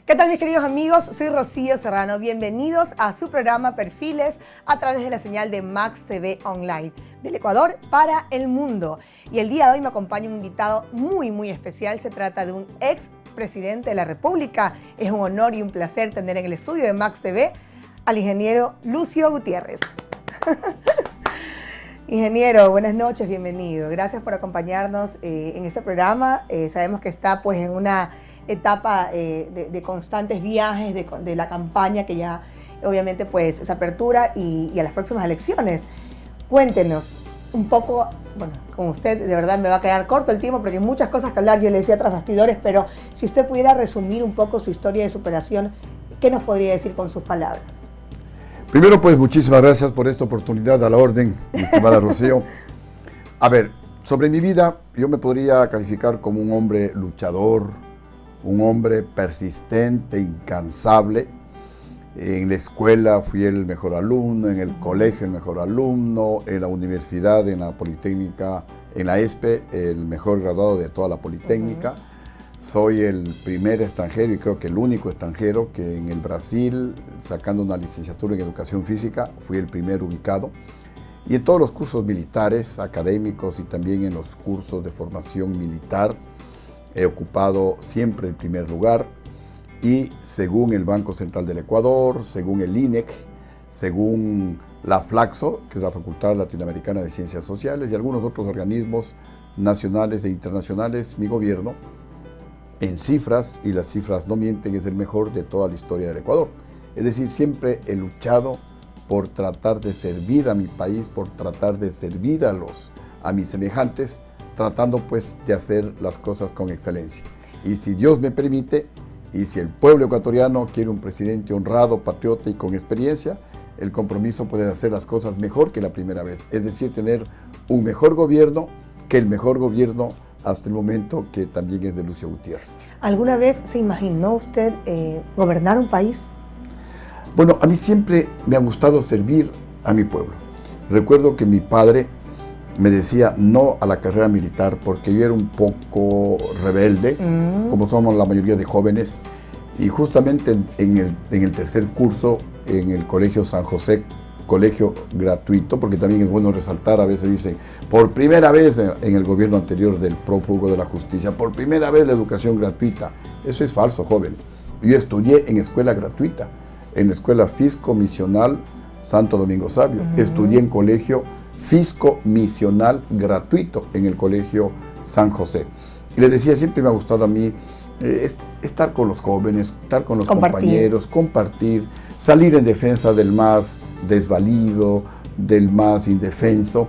¿Qué tal mis queridos amigos? Soy Rocío Serrano. Bienvenidos a su programa Perfiles a través de la señal de Max TV Online, del Ecuador para el mundo. Y el día de hoy me acompaña un invitado muy especial. Se trata de un ex presidente de la República. Es un honor y un placer tener en el estudio de Max TV al ingeniero Lucio Gutiérrez. Ingeniero, buenas noches, bienvenido. Gracias por acompañarnos en este programa. Sabemos que está pues en una etapa de constantes viajes de la campaña que ya obviamente pues se apertura y a las próximas elecciones. Cuéntenos un poco, bueno, con usted de verdad me va a quedar corto el tiempo porque hay muchas cosas que hablar, yo le decía tras bastidores, pero si usted pudiera resumir un poco su historia de superación, ¿qué nos podría decir con sus palabras? Primero, pues, muchísimas gracias por esta oportunidad, a la orden, mi estimada Rocío. A ver, sobre mi vida, yo me podría calificar como un hombre luchador, un hombre persistente, incansable. En la escuela fui el mejor alumno, en el colegio el mejor alumno, en la universidad, en la Politécnica, en la ESPE, el mejor graduado de toda la Politécnica. Soy el primer extranjero y creo que el único extranjero que en el Brasil, sacando una licenciatura en Educación Física, fui el primer ubicado. Y en todos los cursos militares, académicos y también en los cursos de formación militar, he ocupado siempre el primer lugar. Y según el Banco Central del Ecuador, según el INEC, según la FLACSO, que es la Facultad Latinoamericana de Ciencias Sociales, y algunos otros organismos nacionales e internacionales, mi gobierno, en cifras, y las cifras no mienten, es el mejor de toda la historia del Ecuador. Es decir, siempre he luchado por tratar de servir a mi país, por tratar de servir a mis semejantes, tratando pues de hacer las cosas con excelencia. Y si Dios me permite, y si el pueblo ecuatoriano quiere un presidente honrado, patriota y con experiencia, el compromiso puede hacer las cosas mejor que la primera vez. Es decir, tener un mejor gobierno que el mejor gobierno hasta el momento, que también es de Lucio Gutiérrez. ¿Alguna vez se imaginó usted gobernar un país? Bueno, a mí siempre me ha gustado servir a mi pueblo. Recuerdo que mi padre me decía no a la carrera militar porque yo era un poco rebelde, como somos la mayoría de jóvenes, y justamente en el tercer curso en el Colegio San José, colegio gratuito, porque también es bueno resaltar, a veces dicen, por primera vez en el gobierno anterior del prófugo de la justicia, por primera vez la educación gratuita. Eso es falso, jóvenes. Yo estudié en escuela gratuita, en la escuela Fisco Misional Santo Domingo Sabio, estudié en colegio Fisco Misional gratuito en el colegio San José. Y les decía, siempre me ha gustado a mí estar con los jóvenes, estar con los compañeros, compartir, salir en defensa del más desvalido, del más indefenso.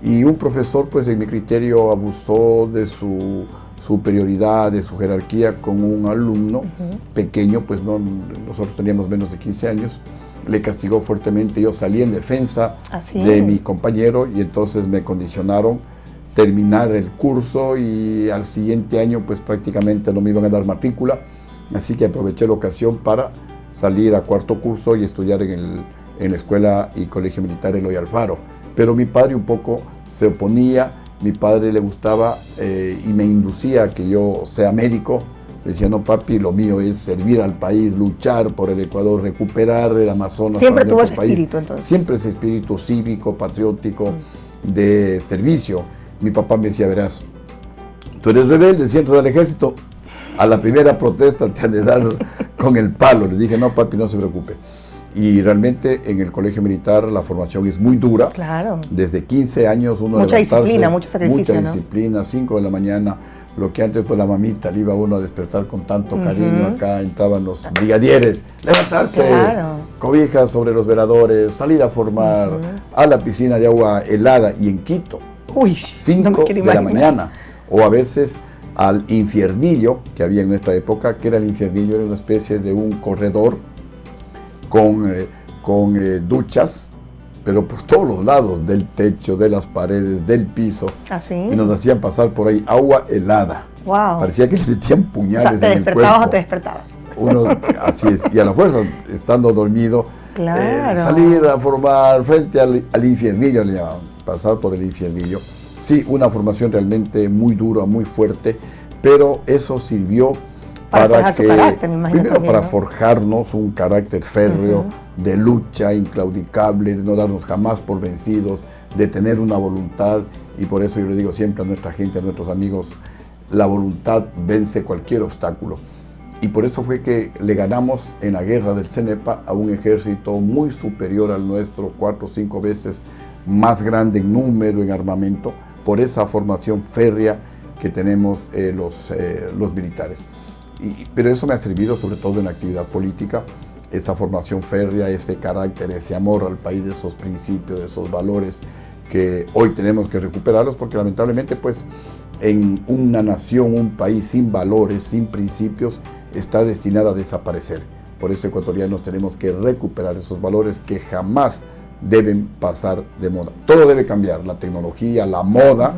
Y un profesor, pues en mi criterio, abusó de su superioridad, de su jerarquía con un alumno pequeño, pues no, nosotros teníamos menos de 15 años, le castigó fuertemente. Yo salí en defensa de mi compañero y entonces me condicionaron terminar el curso, y al siguiente año pues prácticamente no me iban a dar matrícula, así que aproveché la ocasión para salir a cuarto curso y estudiar en la escuela y colegio militar Eloy Alfaro. Pero mi padre un poco se oponía, mi padre le gustaba y me inducía a que yo sea médico. Le decía, no papi, lo mío es servir al país, luchar por el Ecuador, recuperar el Amazonas. Siempre tuvo ese espíritu entonces. Siempre ese espíritu cívico, patriótico, de servicio. Mi papá me decía, verás, tú eres rebelde, si entras al ejército, a la primera protesta te han de dar con el palo. Le dije, no papi, no se preocupe. Y realmente en el colegio militar la formación es muy dura. Claro. Desde 15 años uno mucha disciplina, mucho sacrificio, mucha disciplina, 5 de la mañana, lo que antes pues la mamita le iba a uno a despertar con tanto cariño. Acá entraban los brigadieres, levantarse, cobijas sobre los veladores, salir a formar, a la piscina de agua helada, y en Quito, 5 de la mañana, o a veces al infiernillo que había en nuestra época, que era el infiernillo, era una especie de un corredor con duchas, pero por todos los lados, del techo, de las paredes, del piso. Y nos hacían pasar por ahí agua helada. Wow. Parecía que le metían puñales, o sea, en el cuerpo. ¿te despertabas o te despertabas? Uno, así es, y a la fuerza, estando dormido, salir a formar frente al infiernillo, le llamaban, pasar por el infiernillo. Sí, una formación realmente muy dura, muy fuerte, pero eso sirvió Para forjar su carácter, me imagino. Primero también, para ¿no? forjarnos un carácter férreo, de lucha inclaudicable, de no darnos jamás por vencidos, de tener una voluntad, y por eso yo le digo siempre a nuestra gente, a nuestros amigos, la voluntad vence cualquier obstáculo. Y por eso fue que le ganamos en la guerra del Cenepa a un ejército muy superior al nuestro, 4 o 5 veces más grande en número, en armamento, por esa formación férrea que tenemos los militares. Pero eso me ha servido sobre todo en la actividad política, esa formación férrea, ese carácter, ese amor al país, de esos principios, de esos valores que hoy tenemos que recuperarlos, porque lamentablemente pues en una nación, un país sin valores, sin principios, está destinada a desaparecer. Por eso ecuatorianos tenemos que recuperar esos valores que jamás deben pasar de moda. Todo debe cambiar, la tecnología, la moda,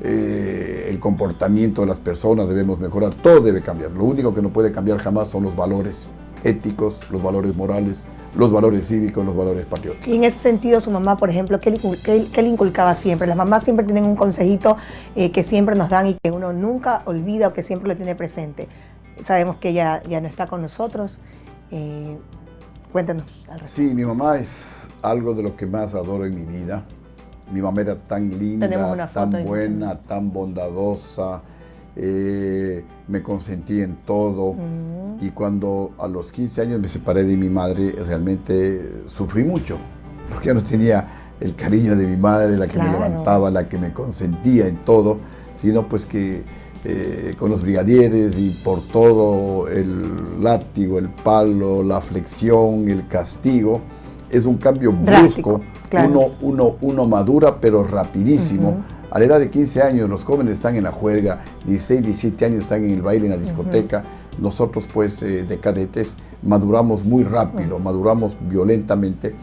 el comportamiento de las personas debemos mejorar, todo debe cambiar. Lo único que no puede cambiar jamás son los valores éticos, los valores morales, los valores cívicos, los valores patrióticos. Y en ese sentido, su mamá, por ejemplo, ¿qué le inculcaba siempre? Las mamás siempre tienen un consejito que siempre nos dan y que uno nunca olvida o que siempre lo tiene presente. Sabemos que ella ya no está con nosotros. Cuéntanos al respecto. Sí, mi mamá es algo de lo que más adoro en mi vida. Mi mamá era tan linda, tan buena, tan bondadosa, me consentía en todo. Y cuando a los 15 años me separé de mi madre, realmente sufrí mucho, porque ya no tenía el cariño de mi madre, la que me levantaba, la que me consentía en todo, sino pues que con los brigadieres y por todo el látigo, el palo, la flexión, el castigo, es un cambio brusco. Claro. Uno madura, pero rapidísimo. A la edad de 15 años los jóvenes están en la juerga, 16, 17 años están en el baile, en la discoteca. Nosotros pues de cadetes maduramos muy rápido, maduramos violentamente,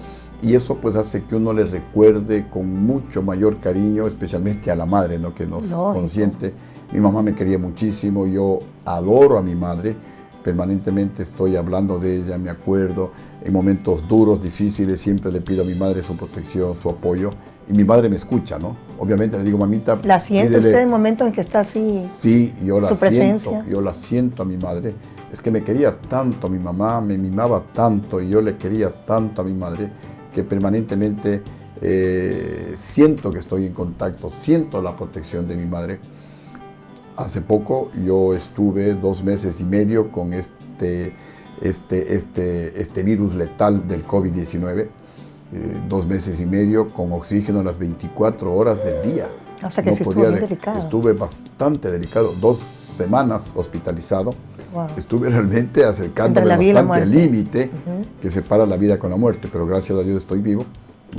y eso pues hace que uno le recuerde con mucho mayor cariño, especialmente a la madre, ¿no?, que nos consiente. Mi mamá me quería muchísimo, yo adoro a mi madre, permanentemente estoy hablando de ella, me acuerdo, en momentos duros, difíciles, siempre le pido a mi madre su protección, su apoyo, y mi madre me escucha, ¿no? Obviamente le digo, mamita, ¿la siente usted en momentos en que está así? Sí, yo la siento a mi madre. Es que me quería tanto mi mamá, me mimaba tanto, y yo le quería tanto a mi madre, que permanentemente siento que estoy en contacto, siento la protección de mi madre. Hace poco yo estuve 2 meses y medio con este virus letal del COVID-19, 2 meses y medio con oxígeno las 24 horas del día. O sea que sí estuvo muy delicado. Estuve bastante delicado, 2 semanas hospitalizado. Wow. Estuve realmente acercándome bastante al límite que separa la vida con la muerte, pero gracias a Dios estoy vivo.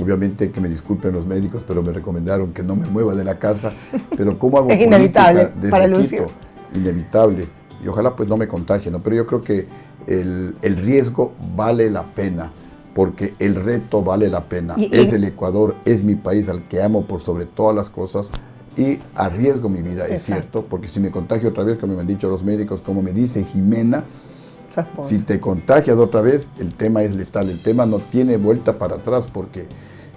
Obviamente que me disculpen los médicos, pero me recomendaron que no me mueva de la casa. Pero ¿cómo hago? Es inevitable para Lucio. Inevitable. Y ojalá pues no me contagie, ¿no? Pero yo creo que el riesgo vale la pena, porque el reto vale la pena. Es el Ecuador, es mi país al que amo por sobre todas las cosas, y arriesgo mi vida, es cierto, porque si me contagio otra vez, como me han dicho los médicos, como me dice Jimena, si te contagias otra vez, el tema es letal, el tema no tiene vuelta para atrás, porque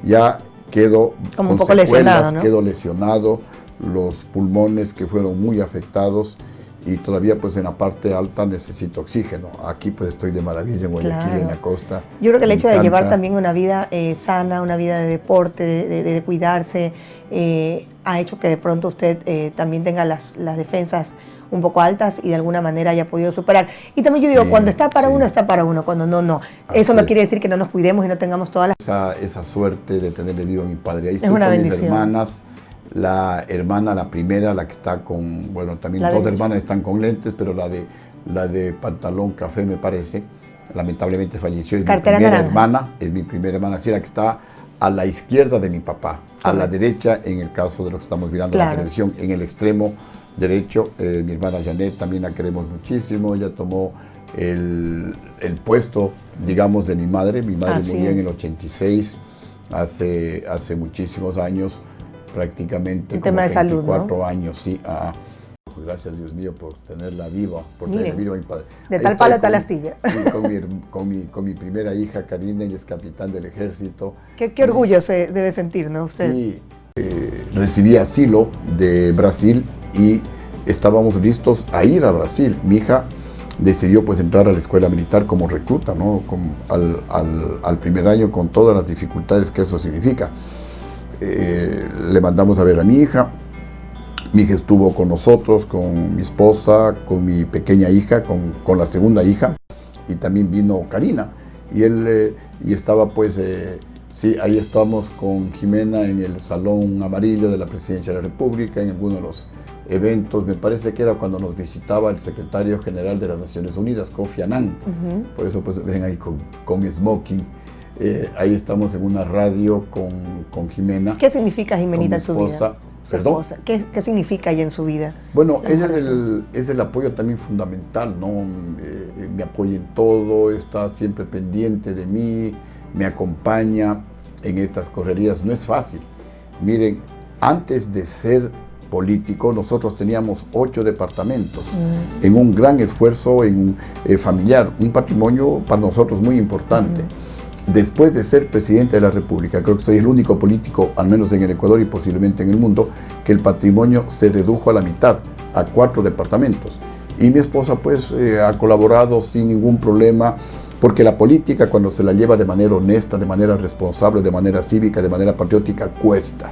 ya quedo como un poco lesionado, ¿no? Quedo lesionado, los pulmones que fueron muy afectados, y todavía pues en la parte alta necesito oxígeno. Aquí pues estoy de maravilla en Guayaquil, en la costa. Yo creo que el hecho de llevar también una vida sana, una vida de deporte, de cuidarse, ha hecho que de pronto usted también tenga las defensas un poco altas y de alguna manera haya podido superar. Y también yo digo, cuando está para uno, está para uno, cuando no. Eso no quiere decir que no nos cuidemos y no tengamos todas las... Esa suerte de tenerle vivo a mi padre. Ahí estoy con mis hermanas. La hermana, la primera, la que está con, bueno, también 2 hermanas están con lentes, pero la de pantalón café, me parece, lamentablemente falleció. Es mi primera hermana, sí, la que está a la izquierda de mi papá, a la derecha, en el caso de lo que estamos mirando en la televisión, en el extremo derecho, mi hermana Janet, también la queremos muchísimo. Ella tomó el puesto, digamos, de mi madre. Mi madre murió en el 86, hace muchísimos años, prácticamente como 24 años, sí. Pues gracias, Dios mío, por tenerla viva, tenerla viva a mi padre. De tal palo, tal astilla. Sí, con mi primera hija, Karina, ella es capitán del ejército. Qué orgullo se debe sentir, ¿no, usted? Sí, recibí asilo de Brasil y estábamos listos a ir a Brasil. Mi hija decidió pues entrar a la escuela militar como recluta, ¿no? Al primer año, con todas las dificultades que eso significa. Le mandamos a ver a mi hija estuvo con nosotros, con mi esposa, con mi pequeña hija, con la segunda hija, y también vino Karina, y estaba pues, sí, ahí estamos con Jimena en el Salón Amarillo de la Presidencia de la República, en alguno de los eventos. Me parece que era cuando nos visitaba el secretario general de las Naciones Unidas, Kofi Annan. Por eso pues ven ahí con smoking. Ahí estamos en una radio con Jimena. ¿Qué significa Jimenita en su vida? ¿Perdón? ¿Qué significa ella en su vida? Bueno, ella es el apoyo también fundamental, ¿no? Me apoya en todo, está siempre pendiente de mí, me acompaña en estas correrías. No es fácil. Miren, antes de ser político, nosotros teníamos 8 departamentos, en un gran esfuerzo familiar, un patrimonio para nosotros muy importante. Después de ser presidente de la República, creo que soy el único político, al menos en el Ecuador y posiblemente en el mundo, que el patrimonio se redujo a la mitad, a 4 departamentos. Y mi esposa pues ha colaborado sin ningún problema, porque la política, cuando se la lleva de manera honesta, de manera responsable, de manera cívica, de manera patriótica, cuesta.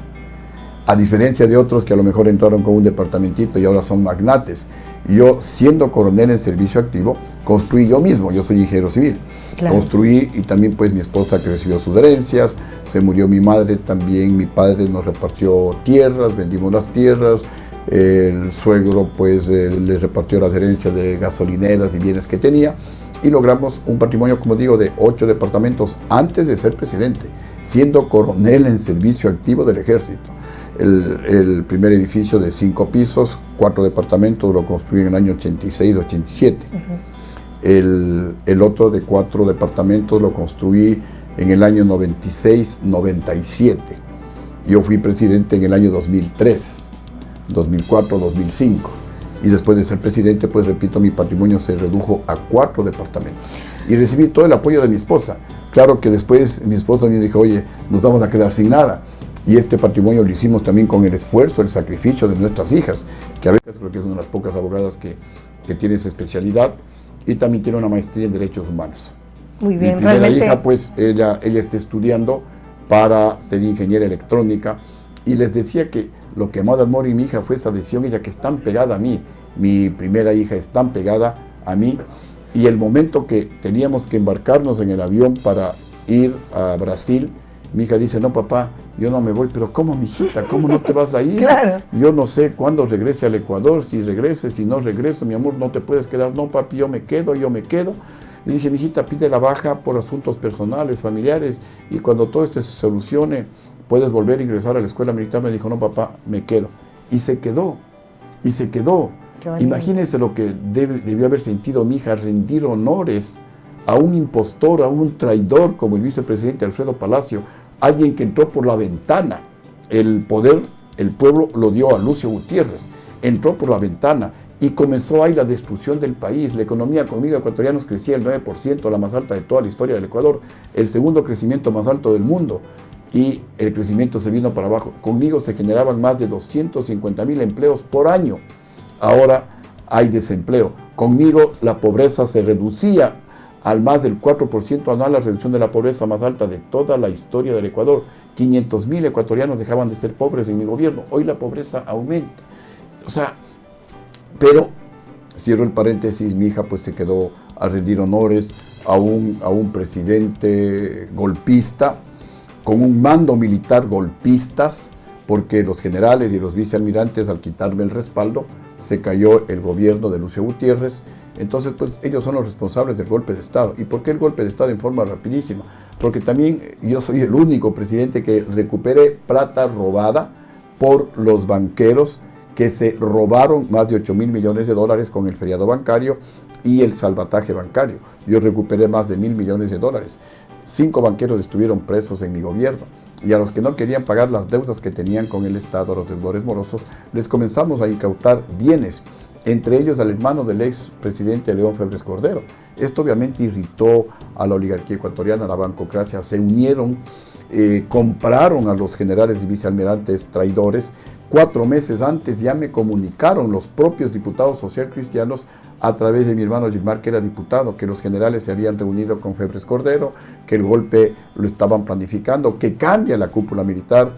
A diferencia de otros que a lo mejor entraron con un departamentito y ahora son magnates. Yo, siendo coronel en servicio activo, construí yo mismo, yo soy ingeniero civil. Claro. Construí, y también pues mi esposa que recibió sus herencias, se murió mi madre también, mi padre nos repartió tierras, vendimos las tierras, el suegro pues le repartió las herencias de gasolineras y bienes que tenía, y logramos un patrimonio, como digo, de 8 departamentos antes de ser presidente, siendo coronel en servicio activo del ejército. El primer edificio de 5 pisos, 4 departamentos, lo construí en el año 86-87. El otro de 4 departamentos lo construí en el año 96-97. Yo fui presidente en el año 2003, 2004, 2005. Y después de ser presidente, pues repito, mi patrimonio se redujo a 4 departamentos. Y recibí todo el apoyo de mi esposa. Claro que después mi esposa me dijo, oye, nos vamos a quedar sin nada. Y este patrimonio lo hicimos también con el esfuerzo, el sacrificio de nuestras hijas, que a veces creo que es una de las pocas abogadas que tiene esa especialidad, y también tiene una maestría en Derechos Humanos. Muy bien, mi primera realmente... hija, pues, ella está estudiando para ser ingeniera electrónica, y les decía que lo que más amor y mi hija fue esa decisión, ella que es tan pegada a mí, mi primera hija es tan pegada a mí, y el momento que teníamos que embarcarnos en el avión para ir a Brasil, mi hija dice, no papá, yo no me voy. Pero ¿cómo, mijita? ¿Cómo no te vas a ir? Claro. Yo no sé cuándo regrese al Ecuador, si regrese, si no regreso, mi amor, no te puedes quedar. No papi, yo me quedo. Le dije, mijita, pide la baja por asuntos personales, familiares, y cuando todo esto se solucione, puedes volver a ingresar a la escuela militar. Me dijo, no papá, me quedo. Y se quedó. Imagínense lo que debió haber sentido mi hija, rendir honores a un impostor, a un traidor como el vicepresidente Alfredo Palacio, alguien que entró por la ventana. El poder, el pueblo lo dio a Lucio Gutiérrez, entró por la ventana y comenzó ahí la destrucción del país. La economía conmigo ecuatorianos crecía el 9%, la más alta de toda la historia del Ecuador, el segundo crecimiento más alto del mundo, y el crecimiento se vino para abajo. Conmigo se generaban más de 250,000 empleos por año. Ahora hay desempleo. Conmigo la pobreza se reducía al más del 4% anual, la reducción de la pobreza más alta de toda la historia del Ecuador. 500,000 ecuatorianos dejaban de ser pobres en mi gobierno. Hoy la pobreza aumenta. O sea, pero, cierro el paréntesis, mi hija pues se quedó a rendir honores a un presidente golpista, con un mando militar golpistas, porque los generales y los vicealmirantes, al quitarme el respaldo, se cayó el gobierno de Lucio Gutiérrez. Entonces, pues ellos son los responsables del golpe de Estado. ¿Y por qué el golpe de Estado en forma rapidísima? Porque también yo soy el único presidente que recupere plata robada por los banqueros que se robaron más de 8,000 millones de dólares con el feriado bancario y el salvataje bancario. Yo recuperé más de 1,000 millones de dólares. 5 banqueros estuvieron presos en mi gobierno. Y a los que no querían pagar las deudas que tenían con el Estado, a los deudores morosos, les comenzamos a incautar bienes, entre ellos al hermano del ex presidente León Febres Cordero. Esto obviamente irritó a la oligarquía ecuatoriana, a la bancocracia. Se unieron, compraron a los generales y vicealmirantes traidores. 4 meses antes ya me comunicaron los propios diputados socialcristianos a través de mi hermano Gilmar, que era diputado, que los generales se habían reunido con Febres Cordero, que el golpe lo estaban planificando, que cambia la cúpula militar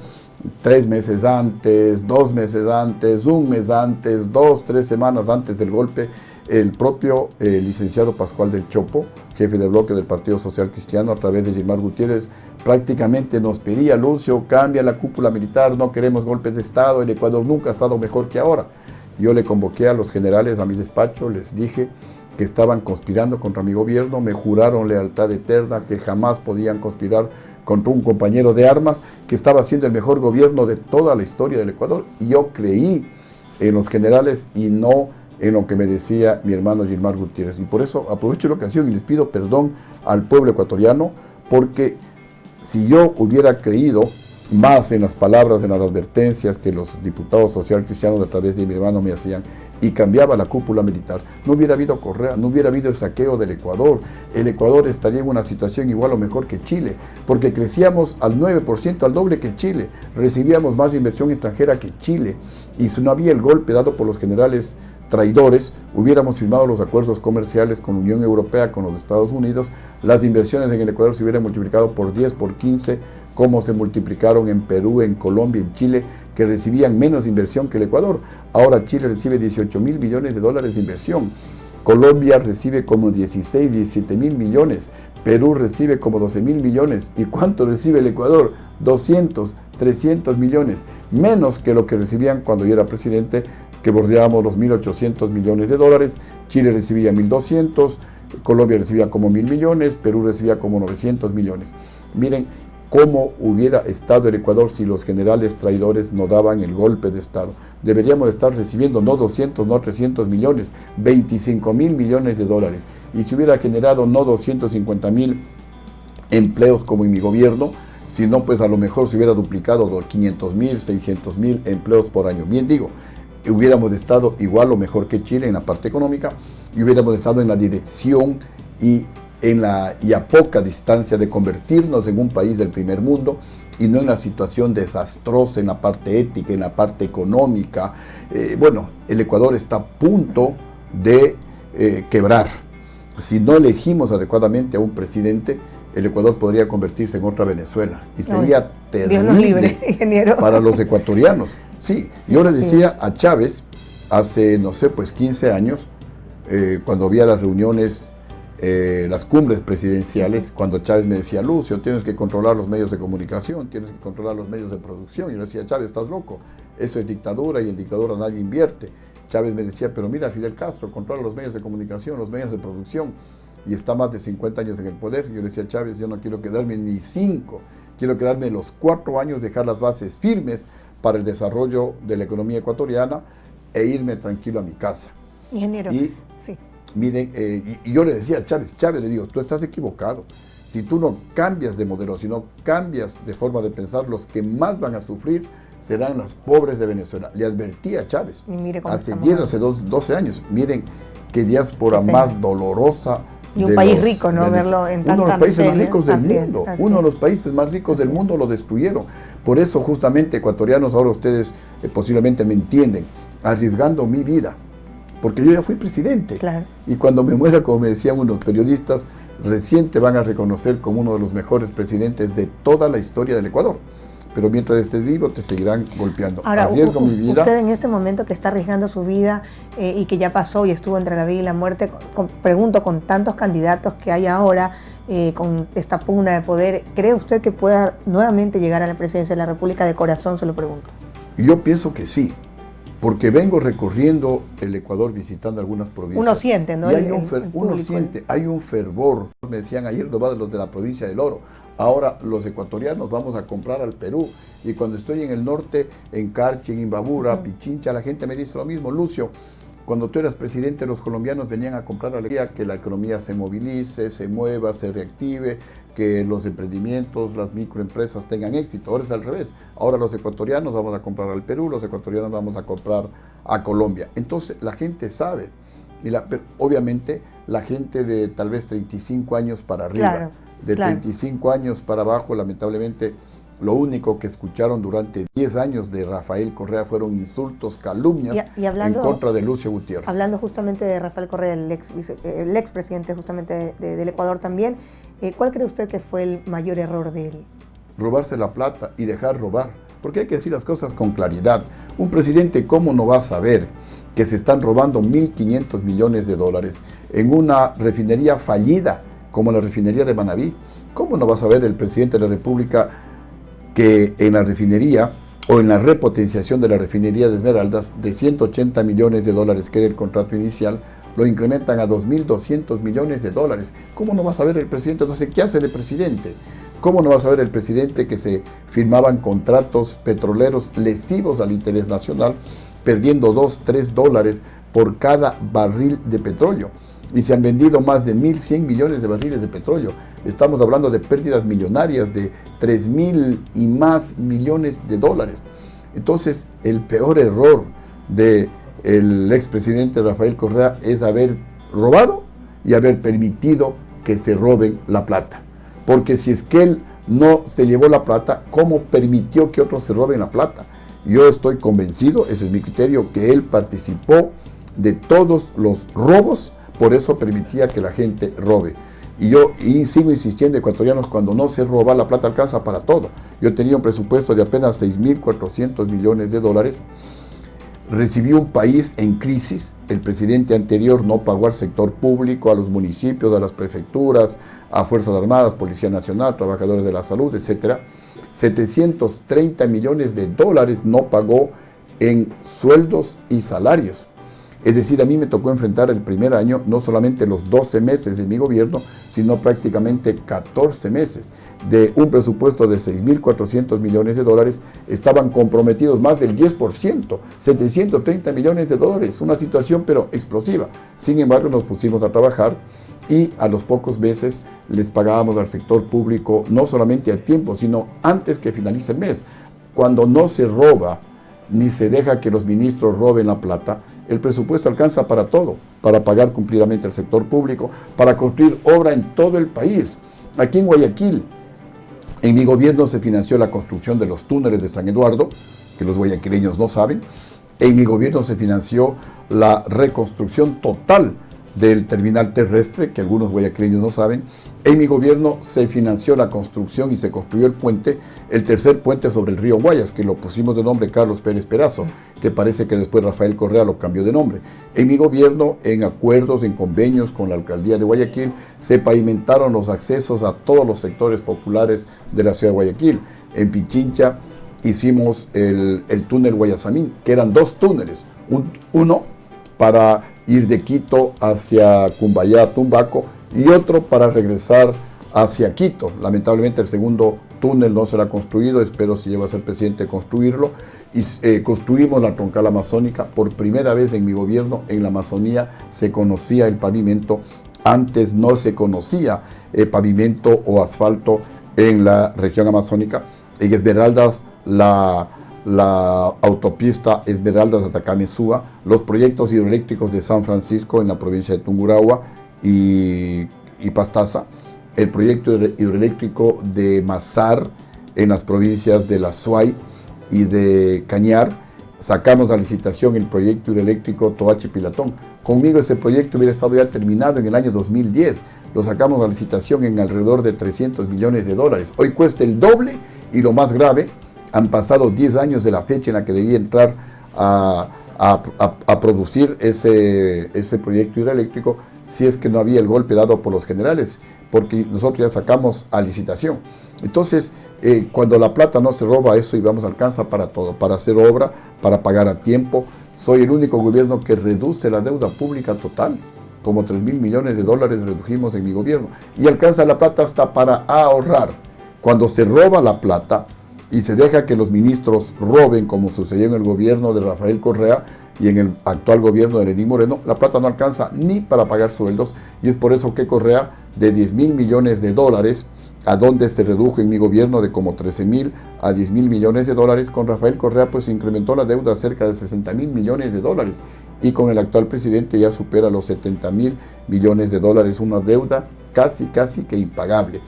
3 meses antes, 2 meses antes, 1 mes antes, 2, 3 semanas antes del golpe. El propio licenciado Pascual del Chopo, jefe de bloque del Partido Social Cristiano, a través de Gilmar Gutiérrez, prácticamente nos pedía: Lucio, cambia la cúpula militar, no queremos golpes de Estado, el Ecuador nunca ha estado mejor que ahora. Yo le convoqué a los generales a mi despacho, les dije que estaban conspirando contra mi gobierno, me juraron lealtad eterna, que jamás podían conspirar contra un compañero de armas, que estaba haciendo el mejor gobierno de toda la historia del Ecuador. Y yo creí en los generales y no en lo que me decía mi hermano Gilmar Gutiérrez. Y por eso aprovecho la ocasión y les pido perdón al pueblo ecuatoriano, porque si yo hubiera creído más en las palabras, en las advertencias que los diputados social cristianos a través de mi hermano me hacían, y cambiaba la cúpula militar, no hubiera habido Correa, no hubiera habido el saqueo del Ecuador. El Ecuador estaría en una situación igual o mejor que Chile, porque crecíamos al 9%, al doble que Chile, recibíamos más inversión extranjera que Chile, y si no había el golpe dado por los generales traidores, hubiéramos firmado los acuerdos comerciales con la Unión Europea, con los Estados Unidos, las inversiones en el Ecuador se hubieran multiplicado por 10, por 15, como se multiplicaron en Perú, en Colombia, en Chile, que recibían menos inversión que el Ecuador. Ahora Chile recibe 18.000 millones de dólares de inversión, Colombia recibe como 16, 17.000 millones, Perú recibe como 12.000 millones. ¿Y cuánto recibe el Ecuador? 200, 300 millones, menos que lo que recibían cuando yo era presidente, que bordeábamos los 1.800 millones de dólares. Chile recibía 1.200, Colombia recibía como 1.000 millones, Perú recibía como 900 millones. Miren cómo hubiera estado el Ecuador si los generales traidores no daban el golpe de Estado. Deberíamos estar recibiendo no 200, no 300 millones, 25.000 millones de dólares. Y se hubiera generado no 250.000 empleos como en mi gobierno, sino pues a lo mejor se hubiera duplicado 500.000, 600.000 empleos por año. Bien digo, hubiéramos estado igual o mejor que Chile en la parte económica, y hubiéramos estado en la dirección y a poca distancia de convertirnos en un país del primer mundo, y no en una situación desastrosa en la parte ética, en la parte económica. Bueno, el Ecuador está a punto de quebrar. Si no elegimos adecuadamente a un presidente, el Ecuador podría convertirse en otra Venezuela, y sería terrible ingeniero, para los ecuatorianos. Sí, yo le decía a Chávez hace, no sé, pues 15 años, cuando había las reuniones, las cumbres presidenciales, cuando Chávez me decía: Lucio, tienes que controlar los medios de comunicación, tienes que controlar los medios de producción. Y yo le decía: Chávez, estás loco, eso es dictadura, y en dictadura nadie invierte. Chávez me decía: pero mira, Fidel Castro controla los medios de comunicación, los medios de producción, y está más de 50 años en el poder. Yo le decía: Chávez, yo no quiero quedarme ni 5, quiero quedarme los 4 años, dejar las bases firmes para el desarrollo de la economía ecuatoriana e irme tranquilo a mi casa. Ingeniero, y, sí. Miren, y yo le decía a Chávez, le digo: tú estás equivocado. Si tú no cambias de modelo, si no cambias de forma de pensar, los que más van a sufrir serán los pobres de Venezuela. Le advertí a Chávez hace 10, hace 12 años. Miren qué diáspora más dolorosa. Y un país rico, ¿no? Verlo en tanta uno de los países más ricos del miseria. mundo. Uno de los países más ricos del mundo lo destruyeron. Por eso justamente, ecuatorianos, ahora ustedes posiblemente me entienden, arriesgando mi vida, porque yo ya fui presidente. Claro. Y cuando me muera, como me decían unos periodistas, recién te van a reconocer como uno de los mejores presidentes de toda la historia del Ecuador. Pero mientras estés vivo, te seguirán golpeando. Ahora, arriesgo mi vida. Usted en este momento que está arriesgando su vida y que ya pasó y estuvo entre la vida y la muerte, pregunto, con tantos candidatos que hay ahora, con esta pugna de poder, ¿cree usted que pueda nuevamente llegar a la presidencia de la República? De corazón se lo pregunto. Yo pienso que sí, porque vengo recorriendo el Ecuador, visitando algunas provincias. Uno siente, ¿no? Y hay un fervor. Me decían ayer los de la provincia del Oro: ahora los ecuatorianos vamos a comprar al Perú. Y cuando estoy en el norte, en Carchi, en Imbabura, Pichincha, la gente me dice lo mismo: Lucio, cuando tú eras presidente, los colombianos venían a comprar a que la economía se movilice, se mueva, se reactive, que los emprendimientos, las microempresas tengan éxito. Ahora es al revés. Ahora los ecuatorianos vamos a comprar al Perú, los ecuatorianos vamos a comprar a Colombia. Entonces la gente sabe, pero obviamente la gente de tal vez 35 años para arriba, claro, de 35 años para abajo, lamentablemente lo único que escucharon durante 10 años de Rafael Correa fueron insultos, calumnias en contra de Lucio Gutiérrez. Hablando justamente de Rafael Correa, el expresidente justamente del Ecuador también, ¿cuál cree usted que fue el mayor error de él? Robarse la plata y dejar robar, porque hay que decir las cosas con claridad. Un presidente, ¿cómo no va a saber que se están robando 1.500 millones de dólares en una refinería fallida como la refinería de Manabí? ¿Cómo no va a saber el presidente de la República que en la refinería o en la repotenciación de la refinería de Esmeraldas, de 180 millones de dólares que era el contrato inicial, lo incrementan a 2.200 millones de dólares? ¿Cómo no va a saber el presidente? Entonces, ¿qué hace el presidente? ¿Cómo no va a saber el presidente que se firmaban contratos petroleros lesivos al interés nacional, perdiendo 2, 3 dólares por cada barril de petróleo? Y se han vendido más de 1.100 millones de barriles de petróleo. Estamos hablando de pérdidas millonarias de 3.000 y más millones de dólares. Entonces, el peor error del expresidente Rafael Correa es haber robado y haber permitido que se roben la plata. Porque si es que él no se llevó la plata, ¿cómo permitió que otros se roben la plata? Yo estoy convencido, ese es mi criterio, que él participó de todos los robos, por eso permitía que la gente robe. Y yo sigo insistiendo, ecuatorianos, cuando no se roba, la plata alcanza para todo. Yo tenía un presupuesto de apenas 6.400 millones de dólares. Recibí un país en crisis. El presidente anterior no pagó al sector público, a los municipios, a las prefecturas, a Fuerzas Armadas, Policía Nacional, trabajadores de la salud, etc. 730 millones de dólares no pagó en sueldos y salarios. Es decir, a mí me tocó enfrentar el primer año no solamente los 12 meses de mi gobierno, sino prácticamente 14 meses. De un presupuesto de 6.400 millones de dólares, estaban comprometidos más del 10%, 730 millones de dólares, una situación pero explosiva. Sin embargo, nos pusimos a trabajar y a los pocos meses les pagábamos al sector público no solamente a tiempo, sino antes que finalice el mes. Cuando no se roba ni se deja que los ministros roben la plata, el presupuesto alcanza para todo, para pagar cumplidamente al sector público, para construir obra en todo el país. Aquí en Guayaquil, en mi gobierno se financió la construcción de los túneles de San Eduardo, que los guayaquileños no saben. En mi gobierno se financió la reconstrucción total del terminal terrestre, que algunos guayaquileños no saben. En mi gobierno se financió la construcción y se construyó el puente, el tercer puente sobre el río Guayas, que lo pusimos de nombre Carlos Pérez Perazo, que parece que después Rafael Correa lo cambió de nombre. En mi gobierno, en acuerdos, en convenios con la alcaldía de Guayaquil, se pavimentaron los accesos a todos los sectores populares de la ciudad de Guayaquil. En Pichincha hicimos el túnel Guayasamín, que eran 2 túneles, uno para ir de Quito hacia Cumbayá, Tumbaco, y otro para regresar hacia Quito. Lamentablemente el segundo túnel no se lo ha construido, espero si llego a ser presidente construirlo. Y construimos la troncal amazónica. Por primera vez en mi gobierno en la Amazonía se conocía el pavimento. Antes no se conocía pavimento o asfalto en la región amazónica. En Esmeraldas, la autopista Esmeraldas-Atacama-Súa, los proyectos hidroeléctricos de San Francisco en la provincia de Tungurahua y Pastaza, el proyecto hidroeléctrico de Mazar en las provincias de La Suay y de Cañar. Sacamos a licitación el proyecto hidroeléctrico Toachi-Pilatón. Conmigo ese proyecto hubiera estado ya terminado en el año 2010. Lo sacamos a licitación en alrededor de 300 millones de dólares. Hoy cuesta el doble y lo más grave, han pasado 10 años de la fecha en la que debía entrar a producir ese proyecto hidroeléctrico, si es que no había el golpe dado por los generales, porque nosotros ya sacamos a licitación. Entonces, cuando la plata no se roba, eso íbamos alcanza para todo, para hacer obra, para pagar a tiempo. Soy el único gobierno que reduce la deuda pública total, como 3.000 millones de dólares redujimos en mi gobierno, y alcanza la plata hasta para ahorrar. Cuando se roba la plata y se deja que los ministros roben, como sucedió en el gobierno de Rafael Correa y en el actual gobierno de Lenín Moreno, la plata no alcanza ni para pagar sueldos, y es por eso que Correa, de 10.000 millones de dólares, a donde se redujo en mi gobierno de como 13.000 a 10.000 millones de dólares, con Rafael Correa pues se incrementó la deuda a cerca de 60.000 millones de dólares, y con el actual presidente ya supera los 70.000 millones de dólares, una deuda casi que impagable.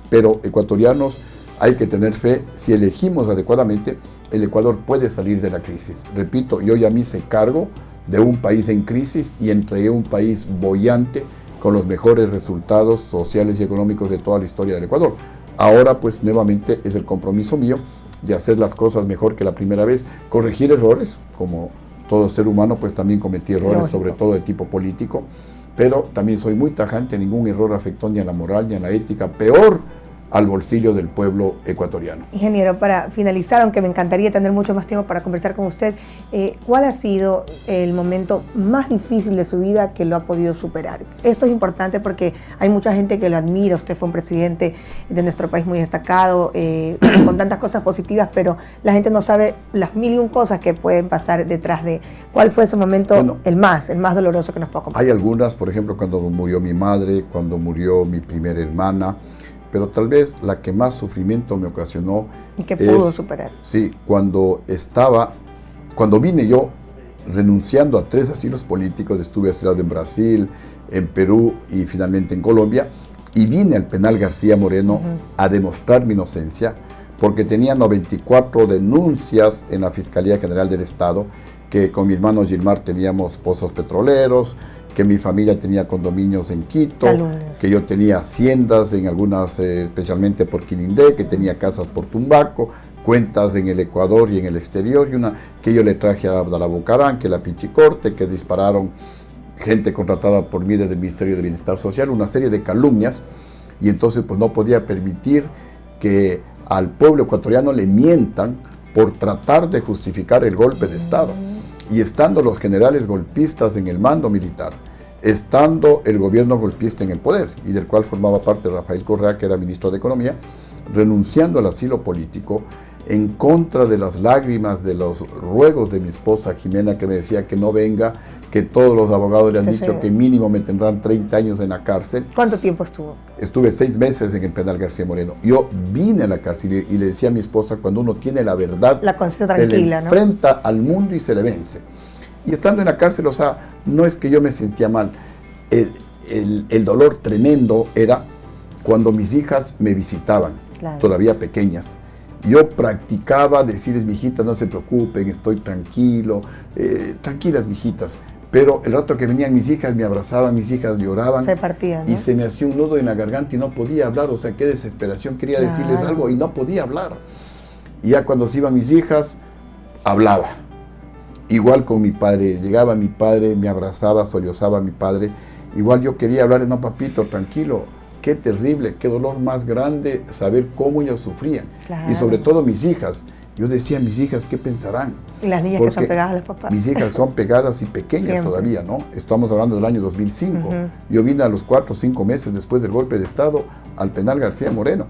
Pero ecuatorianos, hay que tener fe. Si elegimos adecuadamente, el Ecuador puede salir de la crisis. Repito, yo ya me hice cargo de un país en crisis y entregué un país boyante con los mejores resultados sociales y económicos de toda la historia del Ecuador. Ahora, pues, nuevamente es el compromiso mío de hacer las cosas mejor que la primera vez, corregir errores, como todo ser humano, pues también cometí errores, lógico, sobre todo de tipo político, pero también soy muy tajante, ningún error afectó ni a la moral ni a la ética, peor al bolsillo del pueblo ecuatoriano. Ingeniero, para finalizar, aunque me encantaría tener mucho más tiempo para conversar con usted, ¿cuál ha sido el momento más difícil de su vida que lo ha podido superar? Esto es importante porque hay mucha gente que lo admira. Usted fue un presidente de nuestro país muy destacado, con tantas cosas positivas, pero la gente no sabe las mil y un cosas que pueden pasar detrás de. ¿Cuál fue ese momento, bueno, el más doloroso que nos puede compartir? Hay algunas, por ejemplo, cuando murió mi madre, cuando murió mi primera hermana, pero tal vez la que más sufrimiento me ocasionó. ¿Y que pudo superar? Sí, cuando vine yo renunciando a 3 asilos políticos, estuve asilado en Brasil, en Perú y finalmente en Colombia, y vine al penal García Moreno a demostrar mi inocencia, porque tenía 94 denuncias en la Fiscalía General del Estado, que con mi hermano Gilmar teníamos pozos petroleros, que mi familia tenía condominios en Quito, que yo tenía haciendas en algunas, especialmente por Quilindé, que tenía casas por Tumbaco, cuentas en el Ecuador y en el exterior, y una que yo le traje a Abdalá Bucaram, que la Pichicorte, que dispararon gente contratada por mí desde el Ministerio de Bienestar Social, una serie de calumnias, y entonces pues no podía permitir que al pueblo ecuatoriano le mientan por tratar de justificar el golpe de Estado. Y estando los generales golpistas en el mando militar, estando el gobierno golpista en el poder, y del cual formaba parte Rafael Correa, que era ministro de Economía, renunciando al asilo político, en contra de las lágrimas, de los ruegos de mi esposa Jimena, que me decía que no venga, que todos los abogados le han dicho que mínimo me tendrán 30 años en la cárcel. ¿Cuánto tiempo estuvo? Estuve 6 meses en el penal García Moreno. Yo vine a la cárcel y le decía a mi esposa, cuando uno tiene la verdad, la conciencia tranquila, se le enfrenta al mundo y se le vence. Y estando en la cárcel, o sea, no es que yo me sentía mal. El dolor tremendo era cuando mis hijas me visitaban, todavía pequeñas. Yo practicaba decirles, mijitas, no se preocupen, estoy tranquilo, tranquilas, mijitas. Pero el rato que venían mis hijas, me abrazaban, mis hijas lloraban. Se partían, ¿no? Y se me hacía un nudo en la garganta y no podía hablar. O sea, qué desesperación, quería decirles algo y no podía hablar. Y ya cuando se iban mis hijas, hablaba. Igual con mi padre, llegaba mi padre, me abrazaba, sollozaba a mi padre. Igual yo quería hablarle, no, papito, tranquilo. Qué terrible, qué dolor más grande saber cómo ellos sufrían. Y sobre todo mis hijas. Yo decía, mis hijas, ¿qué pensarán? Y las niñas porque que son pegadas a los papás. Mis hijas son pegadas y pequeñas todavía, ¿no? Estamos hablando del año 2005. Yo vine a los 4 o 5 meses después del golpe de Estado al penal García Moreno.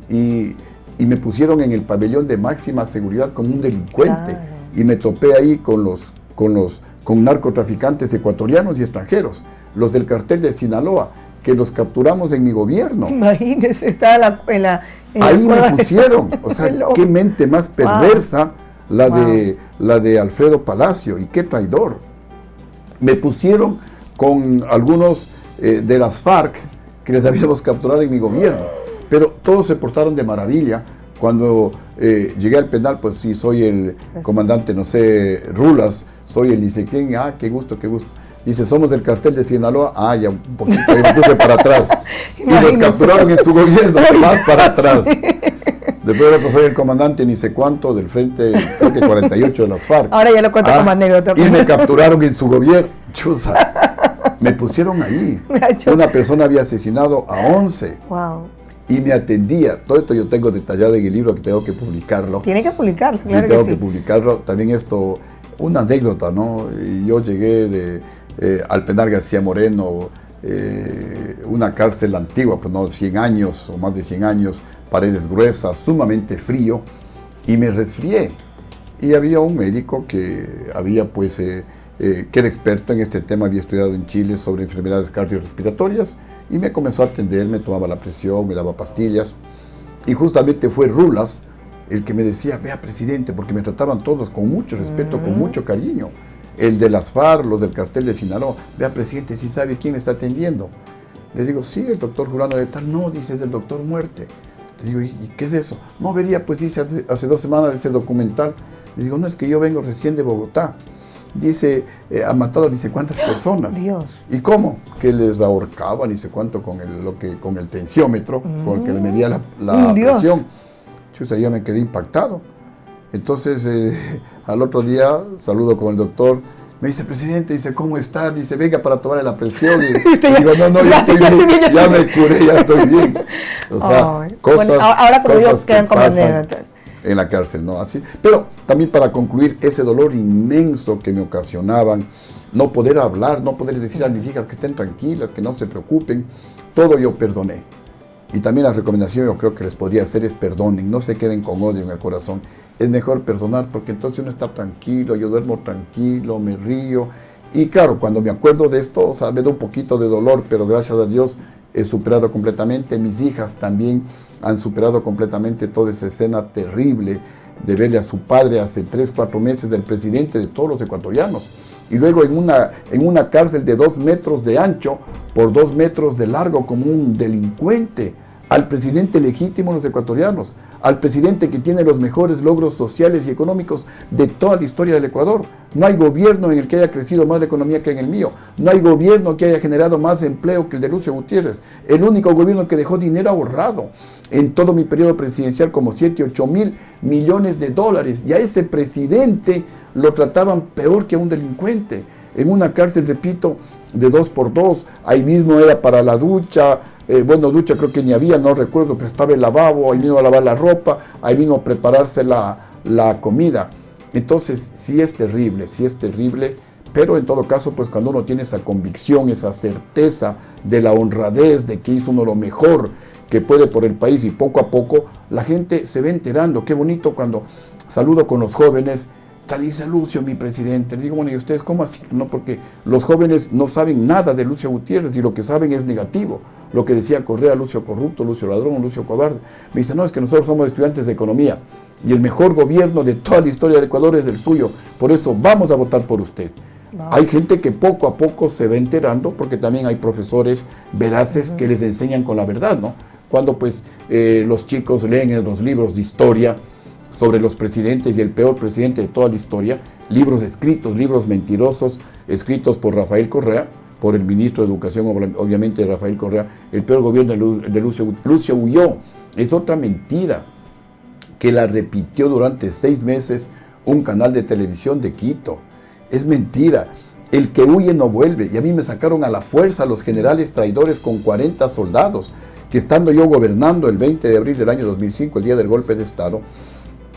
Y me pusieron en el pabellón de máxima seguridad como un delincuente. Y me topé ahí con narcotraficantes ecuatorianos y extranjeros, los del cartel de Sinaloa, que los capturamos en mi gobierno. Imagínese, estaba ahí me pusieron, o sea, qué mente más perversa la de Alfredo Palacio, y qué traidor. Me pusieron con algunos de las FARC que les habíamos capturado en mi gobierno, pero todos se portaron de maravilla. Cuando llegué al penal, pues sí, soy el comandante, no sé, Rulas, soy el ni sé quién, qué gusto, qué gusto. Dice, somos del cartel de Sinaloa, ya un poquito, me puse para atrás. Y nos capturaron en su gobierno, más para atrás. Después pues soy el comandante ni sé cuánto del frente, creo que 48 de las FARC. Ahora ya lo cuento como anécdota. Y me capturaron en su gobierno, chuza. Me pusieron ahí. Una persona había asesinado a 11. Wow. Y me atendía. Todo esto yo tengo detallado en el libro que tengo que publicarlo. Tiene que publicarlo, claro. Sí, tengo que publicarlo. También esto, una anécdota, ¿no? Yo llegué al penal García Moreno, una cárcel antigua, pues no, 100 años o más de 100 años, paredes gruesas, sumamente frío, y me resfrié. Y había un médico que había, pues, que era experto en este tema, había estudiado en Chile sobre enfermedades cardiorrespiratorias, y me comenzó a atender, me tomaba la presión, me daba pastillas, y justamente fue Rulas el que me decía, vea, presidente, porque me trataban todos con mucho respeto, con mucho cariño. El de las FARC, los del cartel de Sinaloa, vea, presidente, ¿sí sabe quién me está atendiendo? Le digo, sí, el doctor Julano de tal. No, dice, es el doctor Muerte. Le digo, ¿y qué es eso? No vería, pues dice, hace 2 semanas ese documental. Le digo, no, es que yo vengo recién de Bogotá. Dice, ha matado ni sé cuántas personas. Dios. ¿Y cómo? Que les ahorcaba ni sé cuánto con el tensiómetro, con el que le medía la presión. Chusa, yo me quedé impactado. Entonces, al otro día, saludo con el doctor. Me dice, presidente, dice, ¿cómo está? Dice, venga para tomarle la presión. Y digo, no, ya estoy bien, ya me curé, ya estoy bien. O sea, cosas, bueno, ahora como digo, quedan como anécdotas en la cárcel, ¿no? Así. Pero también para concluir, ese dolor inmenso que me ocasionaban, no poder hablar, no poder decir a mis hijas que estén tranquilas, que no se preocupen, todo yo perdoné. Y también la recomendación yo creo que les podría hacer es perdonen, no se queden con odio en el corazón. Es mejor perdonar porque entonces uno está tranquilo, yo duermo tranquilo, me río. Y claro, cuando me acuerdo de esto, o sea, me da un poquito de dolor, pero gracias a Dios he superado completamente. Mis hijas también han superado completamente toda esa escena terrible de verle a su padre hace 3, 4 meses del presidente de todos los ecuatorianos. Y luego en una cárcel de 2 metros de ancho por 2 metros de largo como un delincuente, al presidente legítimo de los ecuatorianos, al presidente que tiene los mejores logros sociales y económicos de toda la historia del Ecuador. No hay gobierno en el que haya crecido más la economía que en el mío. No hay gobierno que haya generado más empleo que el de Lucio Gutiérrez. El único gobierno que dejó dinero ahorrado en todo mi periodo presidencial, como 7, 8 mil millones de dólares. Y a ese presidente lo trataban peor que a un delincuente. En una cárcel, repito, de 2x2, ahí mismo era para la ducha, ducha creo que ni había, no recuerdo, pero estaba el lavabo, ahí mismo a lavar la ropa, ahí mismo a prepararse la comida. Entonces sí es terrible, pero en todo caso, pues cuando uno tiene esa convicción, esa certeza de la honradez, de que hizo uno lo mejor que puede por el país y poco a poco, la gente se va enterando. Qué bonito cuando saludo con los jóvenes, dice Lucio, mi presidente. Le digo, bueno, ¿y ustedes cómo así? No, porque los jóvenes no saben nada de Lucio Gutiérrez y lo que saben es negativo. Lo que decía Correa, Lucio corrupto, Lucio ladrón, Lucio cobarde. Me dice, no, es que nosotros somos estudiantes de economía y el mejor gobierno de toda la historia del Ecuador es el suyo. Por eso vamos a votar por usted. No. Hay gente que poco a poco se va enterando porque también hay profesores veraces que les enseñan con la verdad, ¿no? Cuando pues los chicos leen en los libros de historia sobre los presidentes y el peor presidente de toda la historia, libros escritos, libros mentirosos, escritos por Rafael Correa, por el ministro de Educación, obviamente Rafael Correa, el peor gobierno de Lucio huyó. Es otra mentira que la repitió durante 6 meses un canal de televisión de Quito. Es mentira. El que huye no vuelve. Y a mí me sacaron a la fuerza los generales traidores con 40 soldados, que estando yo gobernando el 20 de abril del año 2005, el día del golpe de Estado,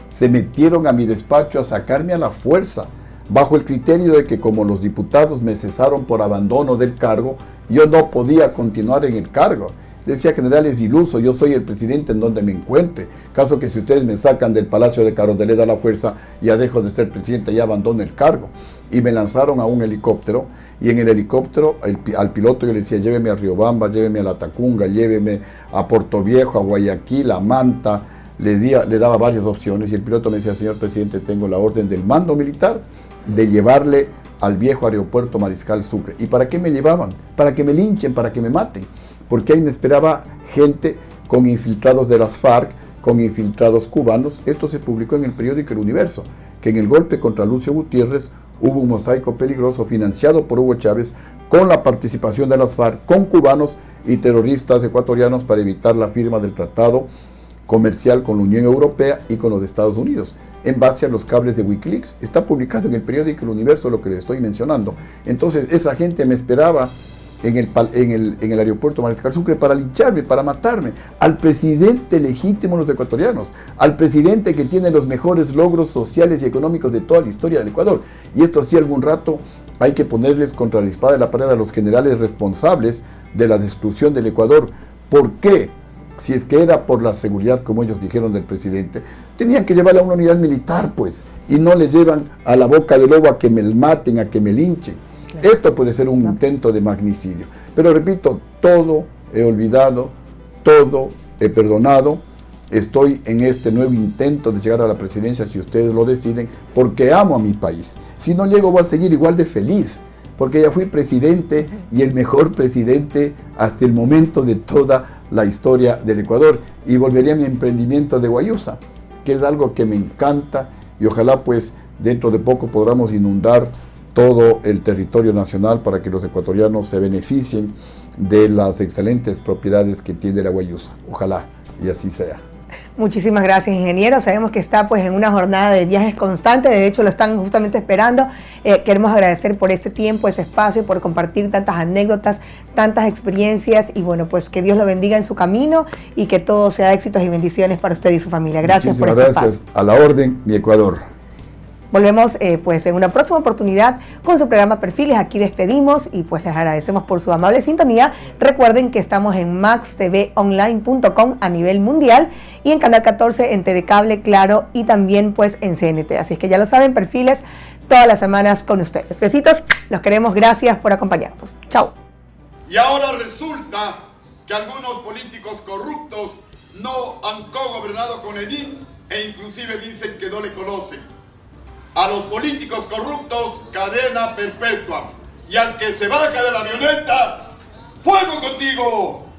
se metieron a mi despacho a sacarme a la fuerza, bajo el criterio de que como los diputados me cesaron por abandono del cargo, yo no podía continuar en el cargo. Decía, general, es iluso, yo soy el presidente en donde me encuentre. Caso que si ustedes me sacan del Palacio de Carondelet a la fuerza, ya dejo de ser presidente, ya abandono el cargo. Y me lanzaron a un helicóptero, y en el helicóptero al piloto yo le decía, lléveme a Riobamba, lléveme a La Tacunga, lléveme a Puerto Viejo, a Guayaquil, a Manta. Le daba varias opciones y el piloto me decía, señor presidente, tengo la orden del mando militar de llevarle al viejo aeropuerto Mariscal Sucre. ¿Y para qué me llevaban? Para que me linchen, para que me maten. Porque ahí me esperaba gente con infiltrados de las FARC, con infiltrados cubanos. Esto se publicó en el periódico El Universo, que en el golpe contra Lucio Gutiérrez hubo un mosaico peligroso financiado por Hugo Chávez con la participación de las FARC, con cubanos y terroristas ecuatorianos para evitar la firma del tratado comercial con la Unión Europea y con los Estados Unidos, en base a los cables de Wikileaks. Está publicado en el periódico El Universo lo que les estoy mencionando. Entonces esa gente me esperaba en el aeropuerto Mariscal Sucre para lincharme, para matarme, al presidente legítimo de los ecuatorianos, al presidente que tiene los mejores logros sociales y económicos de toda la historia del Ecuador. Y esto sí, algún rato hay que ponerles contra la espada de la pared a los generales responsables de la destrucción del Ecuador. ¿Por qué? Si es que era por la seguridad, como ellos dijeron del presidente, tenían que llevarle a una unidad militar, pues, y no le llevan a la boca del lobo a que me maten, a que me linchen. Claro. Esto puede ser un intento de magnicidio. Pero repito, todo he olvidado, todo he perdonado. Estoy en este nuevo intento de llegar a la presidencia, si ustedes lo deciden, porque amo a mi país. Si no llego, voy a seguir igual de feliz, porque ya fui presidente y el mejor presidente hasta el momento de toda la historia del Ecuador. Y volvería a mi emprendimiento de Guayusa, que es algo que me encanta y ojalá pues dentro de poco podamos inundar todo el territorio nacional para que los ecuatorianos se beneficien de las excelentes propiedades que tiene la Guayusa. Ojalá y así sea. Muchísimas gracias, ingeniero. Sabemos que está pues en una jornada de viajes constante, de hecho lo están justamente esperando. Queremos agradecer por este tiempo, ese espacio, por compartir tantas anécdotas, tantas experiencias y bueno, pues que Dios lo bendiga en su camino y que todo sea éxitos y bendiciones para usted y su familia. Gracias por este espacio. Gracias, a la orden, mi Ecuador. Volvemos pues en una próxima oportunidad con su programa Perfiles. Aquí despedimos y pues les agradecemos por su amable sintonía. Recuerden que estamos en maxtvonline.com a nivel mundial y en Canal 14 en TV Cable, Claro y también pues en CNT. Así es que ya lo saben, Perfiles todas las semanas con ustedes. Besitos, los queremos, gracias por acompañarnos. Chao. Y ahora resulta que algunos políticos corruptos no han cogobernado con Lenin e inclusive dicen que no le conocen. A los políticos corruptos, cadena perpetua. Y al que se baja de la avioneta, ¡fuego contigo!